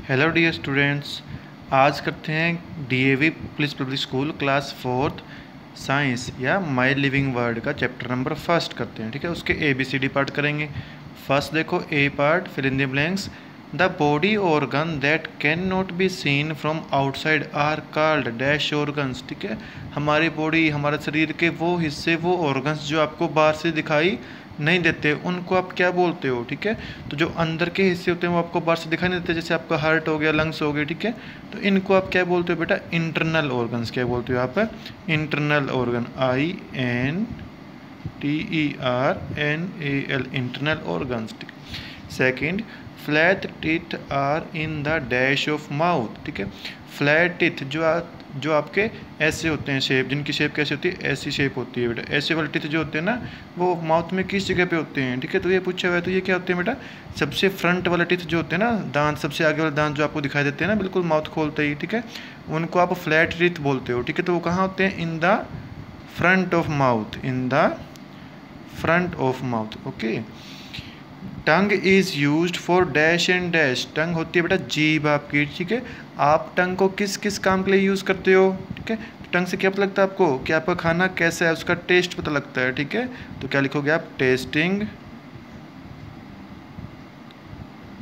Hello dear students. आज करते हैं DAV police public school class 4th science या माय लिविंग वर्ड का चैप्टर नंबर फर्स्ट करते हैं। ठीक है, उसके ABCD पार्ट करेंगे। फर्स्ट देखो A part, fill in the blanks. The body organ that can not be seen from outside are called dash organs. ठीक है, हमारी बॉडी, हमारे शरीर के वो हिस्से, वो ऑर्गन्स जो आपको बाहर से दिखाई नहीं देते, उनको आप क्या बोलते हो। ठीक है, तो जो अंदर के हिस्से होते हैं वो आपको बाहर से दिखाई नहीं देते, जैसे आपका हार्ट हो गया, लंग्स हो गए। ठीक है, तो इनको आप क्या बोलते हो बेटा? Internal organs. क्या बोलते हो आप? Internal organ, INTERNAL, internal organs. ठीक है। Second, flat teeth are in the dash of mouth. ठीक है, फ्लैट टीथ जो आपके ऐसे होते हैं, शेप, जिनकी शेप कैसे होती है? ऐसी शेप होती है बेटा। ऐसे वाले टीथ जो होते हैं ना, वो माउथ में किस जगह पे होते हैं? ठीक है, तो ये पूछा हुआ है, तो ये क्या होते हैं बेटा? सबसे फ्रंट वाले टीथ जो होते हैं ना, दांत, सबसे आगे वाले दांत जो आपको दिखाई देते हैं ना, बिल्कुल माउथ खोलते ही। ठीक है, उनको आप फ्लैट टीथ बोलते हो। ठीक है, तो वो कहाँ होते हैं? In the front of mouth, in the front of mouth. Okay. Tongue is used for dash and dash. Tongue होती है बेटा जीभ आपकी। ठीक है, आप टंग को किस किस काम के लिए यूज़ करते हो? ठीक है, टंग से क्या पता लगता है आपको कि आपका खाना कैसा है, उसका टेस्ट पता लगता है। ठीक है, तो क्या लिखोगे आप? टेस्टिंग।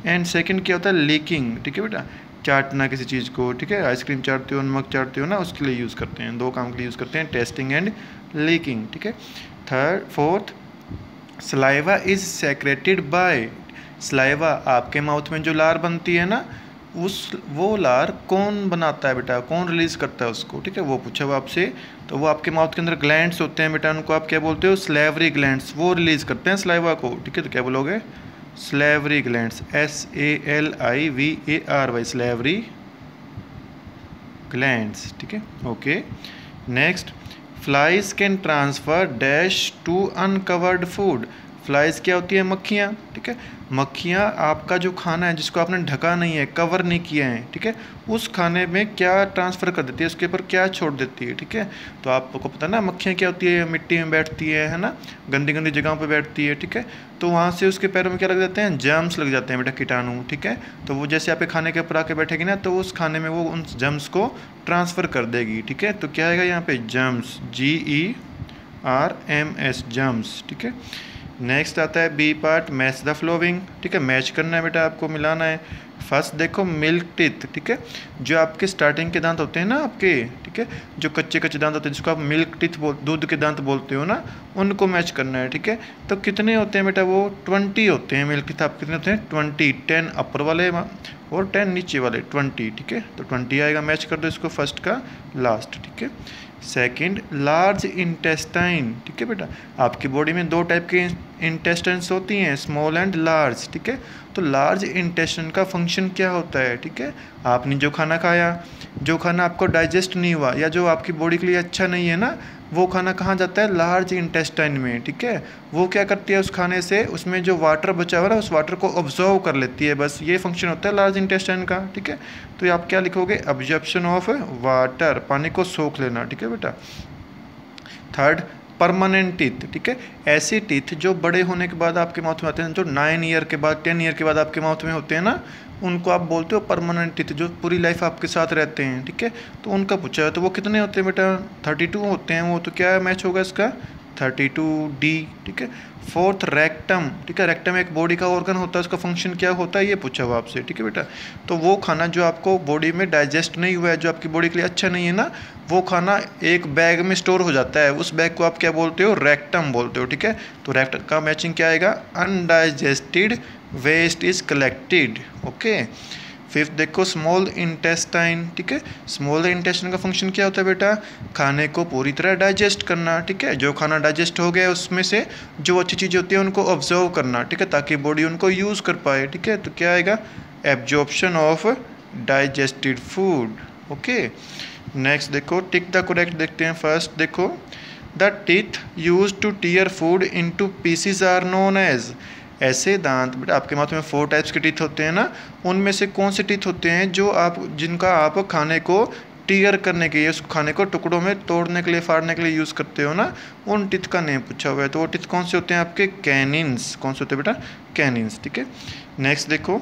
एंड सेकंड क्या होता है? लीकिंग। ठीक है बेटा, चाटना किसी चीज़ को। ठीक है, आइसक्रीम चाटते हो, नमक चाटते हो ना, उसके लिए यूज़ करते हैं। दो काम के लिए यूज़ करते हैं, टेस्टिंग एंड लीकिंग। ठीक है। Fourth, saliva is secreted bye. Saliva, आपके माउथ में जो लार बनती है ना, वो लार कौन बनाता है बेटा? कौन रिलीज करता है उसको? ठीक है, वो पूछा हुआ आपसे। तो वो आपके माउथ के अंदर ग्लैंड्स होते हैं बेटा, उनको आप क्या बोलते हो? Slavery glands. वो रिलीज करते हैं सलाइवा को। ठीक है, तो क्या बोलोगे? Salivary glands, SALIVARY, salivary glands. ठीक है, okay. Next, flies can transfer dash to uncovered food. Flies क्या होती है? मक्खियाँ। ठीक है, मक्खियाँ आपका जो खाना है जिसको आपने ढका नहीं है, कवर नहीं किया है, ठीक है, उस खाने में क्या ट्रांसफ़र कर देती है, उसके ऊपर क्या छोड़ देती है? ठीक है, तो आपको पता ना मक्खियाँ क्या होती है? मिट्टी में बैठती है ना, गंदी गंदी जगहों पे बैठती है। ठीक है, तो वहाँ से उसके पैरों में क्या लग जाते हैं? जर्म्स लग जाते हैं बेटा, कीटाणु। ठीक है, तो वो जैसे आपके खाने के ऊपर आके बैठेगी ना, तो उस खाने में वो उन जर्म्स को ट्रांसफ़र कर देगी। ठीक है, तो क्या आएगा यहाँ पे? Germs, GERMS, germs. ठीक है। नेक्स्ट आता है B part, match the following. ठीक है, मैच करना है बेटा, आपको मिलाना है। फर्स्ट देखो मिल्क टीथ। ठीक है, जो आपके स्टार्टिंग के दांत होते हैं ना आपके, ठीक है, जो कच्चे कच्चे दांत होते हैं जिसको आप मिल्क टीथ दूध के दांत बोलते हो ना, उनको मैच करना है। ठीक है, तो कितने होते हैं बेटा? वो 20 होते हैं मिल्क टीथ। आप कितने होते हैं? 20। 10 अपर वाले और 10 नीचे वाले, 20। ठीक है, तो 20 आएगा। मैच कर दो इसको फर्स्ट का लास्ट। ठीक है। Second, large intestine. ठीक है बेटा, आपकी बॉडी में दो टाइप के इंटेस्टाइन्स होती हैं, स्मॉल एंड लार्ज। ठीक है, तो लार्ज इंटेस्टाइन का फंक्शन क्या होता है? ठीक है, आपने जो खाना खाया, जो खाना आपको डाइजेस्ट नहीं हुआ या जो आपकी बॉडी के लिए अच्छा नहीं है ना, वो खाना कहाँ जाता है? लार्ज इंटेस्टाइन में। ठीक है, वो क्या करती है? उस खाने से उसमें जो वाटर बचा हुआ है उस वाटर को ऑब्जर्व कर लेती है, बस ये फंक्शन होता है लार्ज इंटेस्टाइन का। ठीक है, तो आप क्या लिखोगे? ऑब्जर्प्शन ऑफ वाटर, पानी को सोख लेना। ठीक है बेटा। Third, permanent teeth. ठीक है, ऐसे टीथ जो बड़े होने के बाद आपके माउथ में आते हैं, जो 9 ईयर के बाद, 10 ईयर के बाद आपके माउथ में होते हैं ना, उनको आप बोलते हो परमानेंट टीथ, जो पूरी लाइफ आपके साथ रहते हैं। ठीक है, तो उनका पूछा है, तो वो कितने होते हैं बेटा? 32 होते हैं वो। तो क्या मैच होगा इसका? 32D। ठीक है। Fourth, rectum. ठीक है, रेक्टम एक बॉडी का ऑर्गन होता है, उसका फंक्शन क्या होता है, ये पूछा हुआ आपसे। ठीक है बेटा, तो वो खाना जो आपको बॉडी में डाइजेस्ट नहीं हुआ है, जो आपकी बॉडी के लिए अच्छा नहीं है ना, वो खाना एक बैग में स्टोर हो जाता है, उस बैग को आप क्या बोलते हो? रेक्टम बोलते हो। ठीक है, तो रेक्टम का मैचिंग क्या आएगा? Undigested waste is collected. Okay. Fifth देखो, स्मॉल इंटेस्टाइन। ठीक है, स्मॉल इंटेस्टाइन का फंक्शन क्या होता है बेटा? खाने को पूरी तरह डाइजेस्ट करना। ठीक है, जो खाना डाइजेस्ट हो गया उसमें से जो अच्छी चीज़ें होती हैं उनको ऑब्जर्व करना। ठीक है, ताकि बॉडी उनको यूज़ कर पाए। ठीक है, तो क्या आएगा? Absorption of digested food. Okay. Next देखो, टिक द करेक्ट देखते हैं। फर्स्ट देखो, the teeth use to tear food into pieces are known as. ऐसे दांत बेटा, आपके माउथ में 4 टाइप्स के टीथ होते हैं ना, उनमें से कौन से टीथ होते हैं जो जिनका आप खाने को टीयर करने के लिए, उस खाने को टुकड़ों में तोड़ने के लिए, फाड़ने के लिए यूज़ करते हो ना, उन टीथ का नेम पूछा हुआ है। तो वो टीथ कौन से होते हैं आपके? कैनिन्स। कौन से होते हैं बेटा? कैनिन्स। ठीक है। नेक्स्ट देखो,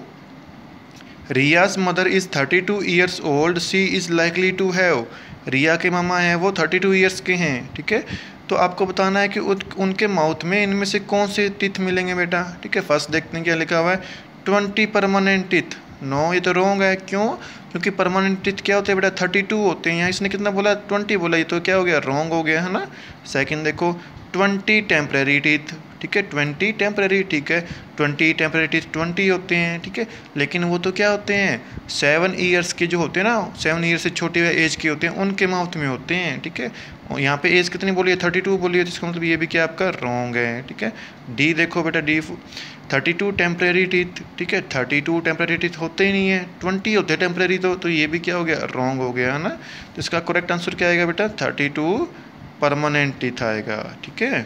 Riya's mother is 32 years old, she is likely to have. Riya के मामा हैं वो 32 ईयर्स के हैं, ठीक है। तो आपको बताना है कि उनके माउथ में इनमें से कौन से टीथ मिलेंगे बेटा, ठीक है। फर्स्ट देखते हैं क्या लिखा हुआ है, 20 परमानेंट टीथ। नो, ये तो रॉन्ग है। क्यों? क्योंकि परमानेंट टीथ क्या होते हैं बेटा, 32 होते हैं। यहाँ इसने कितना बोला, 20 बोला, ये तो क्या हो गया, रॉन्ग हो गया, है ना। सेकंड देखो, 20 टेम्परेरी टीथ, ठीक है, 20 टेम्परेरी, ठीक है। 20 टेम्परेरी टीथ 20 होते हैं, ठीक है। लेकिन वो तो क्या होते हैं, 7 ईयर्स के जो होते हैं ना, 7 ईयर्स से छोटे एज के होते हैं, उनके माउथ में होते हैं, ठीक है। और यहाँ पे एज कितनी बोली है, 32 बोली है, जिसका मतलब ये भी क्या आपका रॉन्ग है, ठीक है। डी देखो बेटा, डी 32 टेम्परेरी टीथ, ठीक है। 32 टेम्परेरी टीथ होते ही नहीं है, 20 होते हैं टेम्परेरी, तो ये भी क्या हो गया, रॉन्ग हो गया, है ना। तो इसका करेक्ट आंसर क्या आएगा बेटा, 32 परमानेंट टीथ आएगा, ठीक है।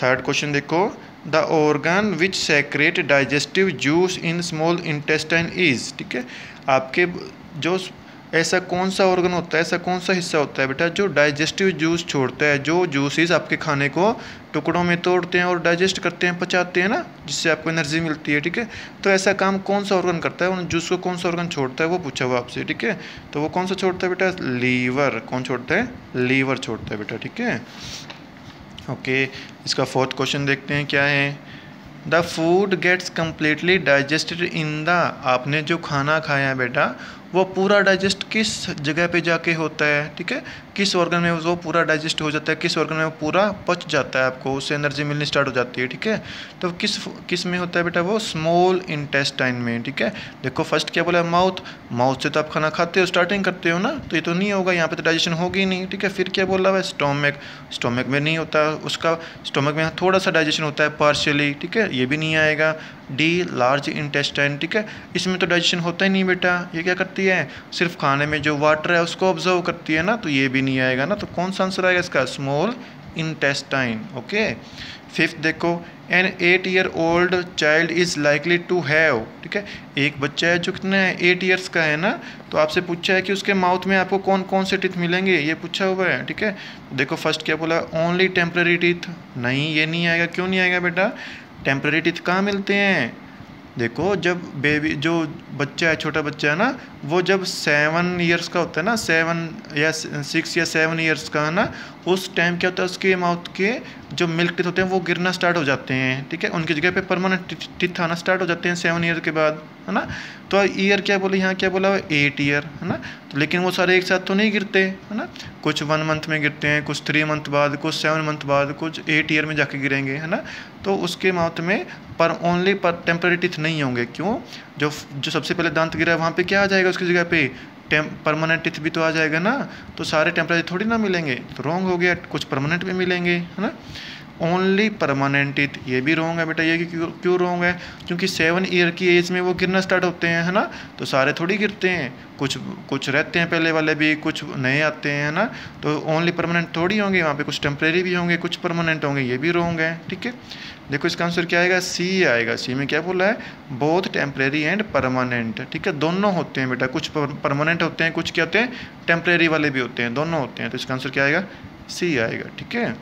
थर्ड क्वेश्चन देखो, the organ which secrete digestive juice in small intestine is, ठीक है। आपके जो ऐसा कौन सा ऑर्गन होता है, ऐसा कौन सा हिस्सा होता है बेटा जो डाइजेस्टिव जूस छोड़ता है, जो जूसेस आपके खाने को टुकड़ों में तोड़ते हैं और डाइजेस्ट करते हैं, पचाते हैं ना, जिससे आपको एनर्जी मिलती है, ठीक है। तो ऐसा काम कौन सा ऑर्गन करता है, उन जूस को कौन सा ऑर्गन छोड़ता है, वो पूछा हुआ आपसे, ठीक है। तो वो कौन सा छोड़ता है बेटा, लीवर। कौन छोड़ता है, लीवर छोड़ता है बेटा, ठीक है। ओके, इसका फोर्थ क्वेश्चन देखते हैं क्या है। The food gets completely digested in the, आपने जो खाना खाया है बेटा वो पूरा डाइजेस्ट किस जगह पे जाके होता है, ठीक है। किस ऑर्गन में वो पूरा डाइजेस्ट हो जाता है, किस ऑर्गन में वो पूरा पच जाता है, आपको उससे एनर्जी मिलनी स्टार्ट हो जाती है, ठीक है। तो किस में होता है बेटा, वो स्मॉल इंटेस्टाइन में, ठीक है। देखो फर्स्ट क्या बोला, माउथ। माउथ से तो आप खाना खाते हो, स्टार्टिंग करते हो ना, तो ये तो नहीं होगा, यहाँ पे तो डाइजेशन होगी नहीं, ठीक है। फिर क्या बोला हुआ है, स्टोमक। स्टोमक में नहीं होता उसका, स्टोमक में थोड़ा सा डाइजेशन होता है पार्शियली, ठीक है, ये भी नहीं आएगा। डी लार्ज इंटेस्टाइन, ठीक है, इसमें तो डाइजेशन होता ही नहीं बेटा, ये क्या करती है, सिर्फ खाने में जो वाटर है उसको ऑब्जर्व करती है ना, तो ये भी नहीं आएगा ना। तो कौन सा आंसर आएगा इसका, स्मॉल इंटेस्टाइन, ओके। फिफ्थ देखो, an 8 year old child is likely to have, ठीक है। एक बच्चा है जो कितना है, 8 ईयर्स का है ना, तो आपसे पूछा है कि उसके माउथ में आपको कौन कौन से टीथ मिलेंगे, ये पूछा हुआ है, ठीक है। देखो फर्स्ट क्या बोला, ओनली टेम्पररी टीथ, नहीं ये नहीं आएगा। क्यों नहीं आएगा बेटा, टेम्पररी टीथ कहाँ मिलते हैं, देखो जब बेबी जो बच्चा है, छोटा बच्चा है ना, वो जब 7 ईयर्स का होता है ना, 7 या 6 या 7 ईयर्स का है ना, उस टाइम क्या होता है, उसके माउथ के जो मिल्क टीथ होते हैं वो गिरना स्टार्ट हो जाते हैं, ठीक है। उनकी जगह पे परमानेंट टीथ आना स्टार्ट हो जाते हैं 7 ईयर के बाद, है ना। तो ईयर क्या बोले, यहाँ क्या बोला, 8 ईयर, है ना। तो लेकिन वो सारे एक साथ तो नहीं गिरते, है ना, कुछ 1 मंथ में गिरते हैं, कुछ 3 मंथ बाद, कुछ 7 मंथ बाद, कुछ 8 ईयर में जाके गिरेंगे, है ना। तो उसके माउथ में पर ओनली पर टेम्पररी टीथ नहीं होंगे। क्यों, जो सबसे पहले दांत गिरा है वहाँ पे क्या आ जाएगा उसकी जगह पे, परमानेंट टीथ भी तो आ जाएगा ना। तो सारे टेम्पररी थोड़ी ना मिलेंगे, तो रॉन्ग हो गया, कुछ परमानेंट भी मिलेंगे, है ना। ओनली परमानेंट टीथ, ये भी रॉन्ग है बेटा। ये क्यों रॉन्ग है, क्योंकि 7 ईयर की एज में वो गिरना स्टार्ट होते हैं, है ना। तो सारे थोड़ी गिरते हैं, कुछ रहते हैं पहले वाले भी, कुछ नए आते हैं, है ना। तो ओनली परमानेंट थोड़ी होंगे, वहाँ पे कुछ टेम्परेरी भी होंगे, कुछ परमानेंट होंगे, ये भी रॉन्ग है, ठीक है। देखो इसका आंसर क्या आएगा, सी आएगा। सी में क्या बोला है, बोथ टेम्परेरी एंड परमानेंट, ठीक है, दोनों होते हैं बेटा। कुछ परमानेंट होते हैं, कुछ क्या होते हैं, टेम्परेरी वाले भी होते हैं, दोनों होते हैं। तो इसका आंसर क्या आएगा, सी आएगा, ठीक है।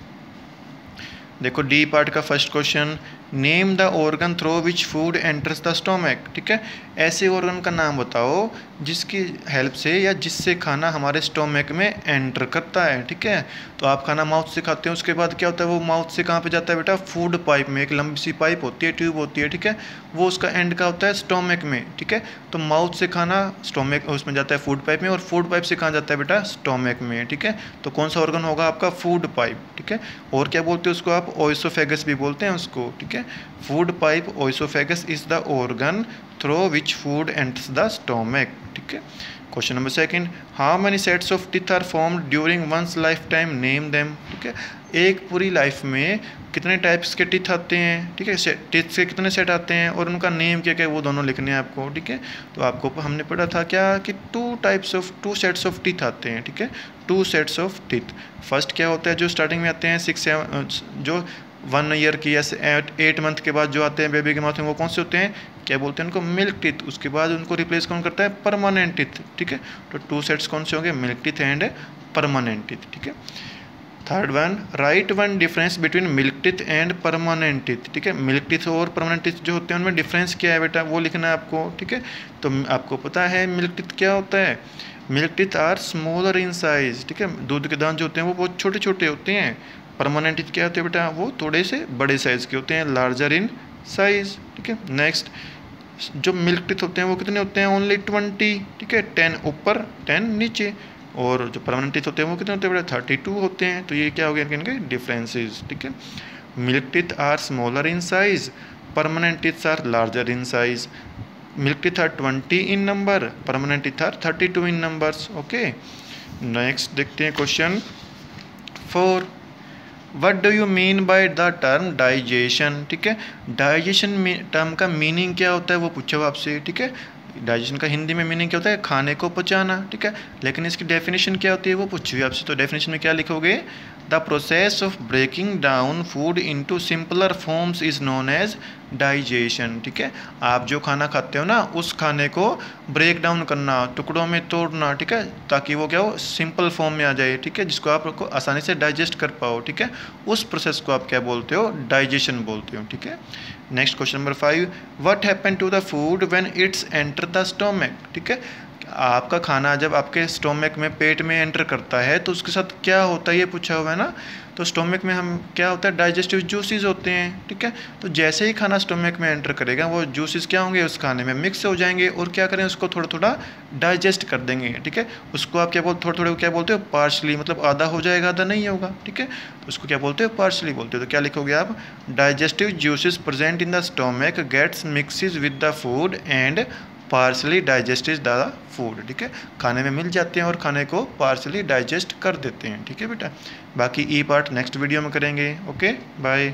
देखो डी पार्ट का first question, name the organ through which food enters the stomach, ठीक है। ऐसे ऑर्गन का नाम बताओ जिसकी हेल्प से या जिससे खाना हमारे स्टोमक में एंटर करता है, ठीक है। तो आप खाना माउथ से खाते हैं, उसके बाद क्या होता है, वो माउथ से कहाँ पे जाता है बेटा, फूड पाइप में, एक लंबी सी पाइप होती है, ट्यूब होती है, ठीक है। वो उसका एंड का होता है स्टोमक में, ठीक है। तो माउथ से खाना स्टोमक उसमें जाता है फूड पाइप में, और फूड पाइप से कहाँ जाता है बेटा, स्टोमक में, ठीक है। तो कौन सा ऑर्गन होगा आपका, फूड पाइप, ठीक है। और क्या बोलते हैं उसको आप, ओइसोफेगस भी बोलते हैं उसको, ठीक है। Food pipe oesophagus is the organ through which food enters the stomach, ठीक है। Question number second, how many sets of teeth are formed during one's life time, name them, ठीक है। एक पूरी लाइफ में कितने टाइप्स के टीथ आते हैं, ठीक है, टीथ से कितने सेट आते हैं और उनका नेम क्या क्या है, वो दोनों लिखने हैं आपको, ठीक है। तो आपको हमने पढ़ा था क्या कि 2 सेट्स ऑफ टीथ आते हैं, ठीक है, 2 सेट्स ऑफ टीथ। फर्स्ट क्या होता है, जो स्टार्टिंग में आते हैं 6-7, जो 1 ईयर की या 8 मंथ के बाद जो आते हैं बेबी के माउथ में, वो कौन से होते हैं, क्या बोलते हैं उनको, मिल्क टीथ। उसके बाद उनको रिप्लेस कौन करता है, परमानेंट टीथ, ठीक है। तो 2 सेट्स कौन से होंगे, milk teeth and permanent teeth, ठीक है। Third one, right one difference between milk teeth and permanent teeth, ठीक है। मिल्क टीथ और परमानेंट टीथ जो होते हैं उनमें डिफरेंस क्या है बेटा, वो लिखना है आपको, ठीक है। तो आपको पता है मिल्क टीथ क्या होता है, milk teeth are smaller in size, ठीक है। दूध के दांत जो होते हैं वो बहुत छोटे छोटे होते हैं। परमानेंट टीथ क्या होते हैं बेटा, वो थोड़े से बड़े साइज के होते हैं, लार्जर इन साइज, ठीक है। नेक्स्ट, जो मिल्क टीथ होते हैं वो कितने होते हैं, ओनली 20, ठीक है, 10 ऊपर 10 नीचे। और जो परमानेंट टीथ होते हैं वो कितने होते हैं बेटा, 32 होते हैं। तो ये क्या हो गया इनके डिफरेंसेस, ठीक है। Milk teeth are smaller in size, permanent teeth are larger in size. Milk teeth are 20 in number, permanent teeth are 32 in numbers, okay. Next देखते हैं question 4, what do you mean by the term digestion, ठीक है। Digestion term का meaning क्या होता है वो पूछा हुआ आपसे, ठीक है। डाइजेशन का हिंदी में मीनिंग क्या होता है, खाने को पचाना, ठीक है। लेकिन इसकी डेफिनेशन क्या होती है वो पूछी हुई आपसे। तो डेफिनेशन में क्या लिखोगे, the process of breaking down food into simpler forms is known as digestion, ठीक है। आप जो खाना खाते हो ना उस खाने को ब्रेक डाउन करना, टुकड़ों में तोड़ना, ठीक है, ताकि वो क्या हो, सिंपल फॉर्म में आ जाए, ठीक है, जिसको आपको आसानी से डाइजेस्ट कर पाओ, ठीक है। उस प्रोसेस को आप क्या बोलते हो, डाइजेशन बोलते हो, ठीक है। Next question number 5, what happen to the food when it's enter the stomach, ठीक है। आपका खाना जब आपके स्टोमक में, पेट में एंटर करता है तो उसके साथ क्या होता है ये पूछा हुआ है ना। तो स्टोमक में हम क्या होता है, डाइजेस्टिव जूसेस होते हैं, ठीक है। तो जैसे ही खाना स्टोमक में एंटर करेगा वो जूसेस क्या होंगे, उस खाने में मिक्स हो जाएंगे और क्या करें, उसको थोड़ा थोड़ा डाइजेस्ट कर देंगे, ठीक है। उसको आप क्या बोलते, थोड़े थोड़े क्या बोलते हो, पार्शली, मतलब आधा हो जाएगा आधा नहीं होगा, ठीक है। तो उसको क्या बोलते हो, पार्शली बोलते हो। तो क्या लिखोगे आप, digestive juices present in the stomach gets mixes with the food and partially digestive the food, ठीक है। खाने में मिल जाते हैं और खाने को पार्सली डाइजेस्ट कर देते हैं, ठीक है बेटा। बाकी ई पार्ट नेक्स्ट वीडियो में करेंगे, ओके बाय।